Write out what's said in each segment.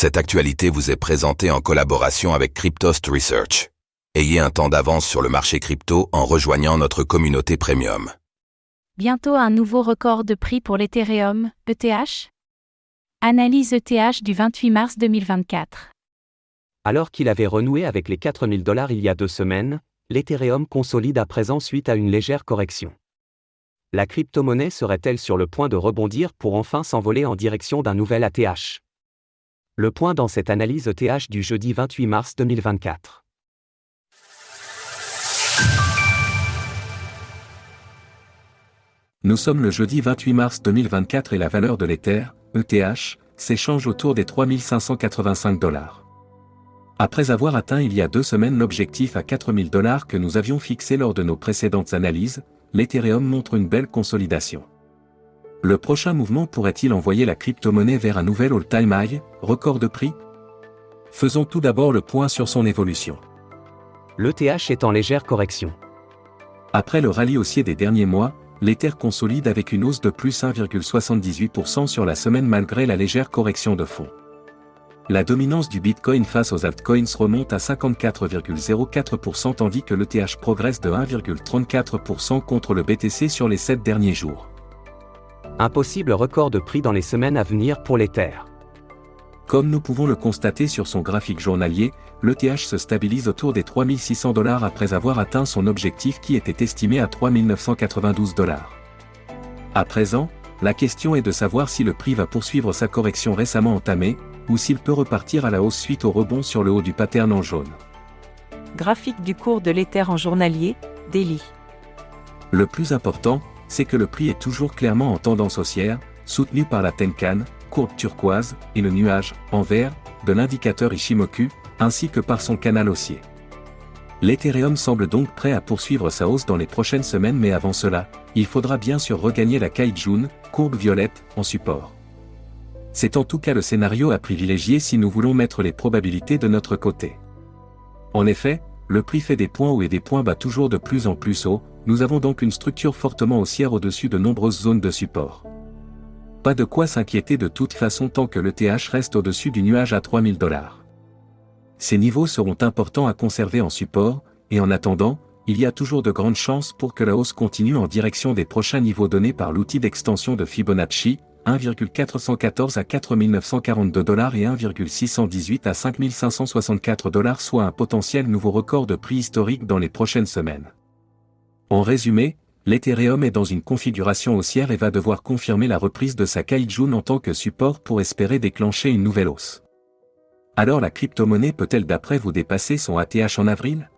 Cette actualité vous est présentée en collaboration avec Cryptost Research. Ayez un temps d'avance sur le marché crypto en rejoignant notre communauté premium. Bientôt un nouveau record de prix pour l'Ethereum, ETH? Analyse ETH du 28 mars 2024. Alors qu'il avait renoué avec les 4000 $ il y a 2 semaines, l'Ethereum consolide à présent suite à une légère correction. La crypto-monnaie serait-elle sur le point de rebondir pour enfin s'envoler en direction d'un nouvel ATH? Le point dans cette analyse ETH du jeudi 28 mars 2024. Nous sommes le jeudi 28 mars 2024 et la valeur de l'Ether, ETH, s'échange autour des 3585 $. Après avoir atteint il y a 2 semaines l'objectif à 4000 $ que nous avions fixé lors de nos précédentes analyses, l'Ethereum montre une belle consolidation. Le prochain mouvement pourrait-il envoyer la crypto-monnaie vers un nouvel all-time high, record de prix? Faisons tout d'abord le point sur son évolution. L'ETH est en légère correction. Après le rallye haussier des derniers mois, l'Ether consolide avec une hausse de plus 1,78% sur la semaine malgré la légère correction de fond. La dominance du Bitcoin face aux altcoins remonte à 54,04% tandis que l'ETH progresse de 1,34% contre le BTC sur les 7 derniers jours. Un possible record de prix dans les semaines à venir pour l'Ether. Comme nous pouvons le constater sur son graphique journalier, l'ETH se stabilise autour des 3600 $ après avoir atteint son objectif qui était estimé à 3992 $. À présent, la question est de savoir si le prix va poursuivre sa correction récemment entamée, ou s'il peut repartir à la hausse suite au rebond sur le haut du pattern en jaune. Graphique du cours de l'Ether en journalier, daily. Le plus important, c'est que le prix est toujours clairement en tendance haussière, soutenu par la Tenkan, courbe turquoise, et le nuage, en vert, de l'indicateur Ichimoku, ainsi que par son canal haussier. L'Ethereum semble donc prêt à poursuivre sa hausse dans les prochaines semaines mais avant cela, il faudra bien sûr regagner la Kijun, courbe violette, en support. C'est en tout cas le scénario à privilégier si nous voulons mettre les probabilités de notre côté. En effet, le prix fait des points hauts et des points bas toujours de plus en plus haut, nous avons donc une structure fortement haussière au-dessus de nombreuses zones de support. Pas de quoi s'inquiéter de toute façon tant que l'ETH reste au-dessus du nuage à 3000 $. Ces niveaux seront importants à conserver en support, et en attendant, il y a toujours de grandes chances pour que la hausse continue en direction des prochains niveaux donnés par l'outil d'extension de Fibonacci, 1,414 à 4942 $ et 1,618 à 5564 $, soit un potentiel nouveau record de prix historique dans les prochaines semaines. En résumé, l'Ethereum est dans une configuration haussière et va devoir confirmer la reprise de sa Kijun en tant que support pour espérer déclencher une nouvelle hausse. Alors la crypto-monnaie peut-elle d'après vous dépasser son ATH en avril?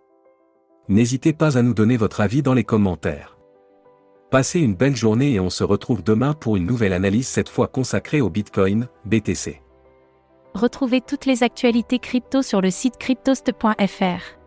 N'hésitez pas à nous donner votre avis dans les commentaires. Passez une belle journée et on se retrouve demain pour une nouvelle analyse cette fois consacrée au Bitcoin, BTC. Retrouvez toutes les actualités crypto sur le site cryptost.fr.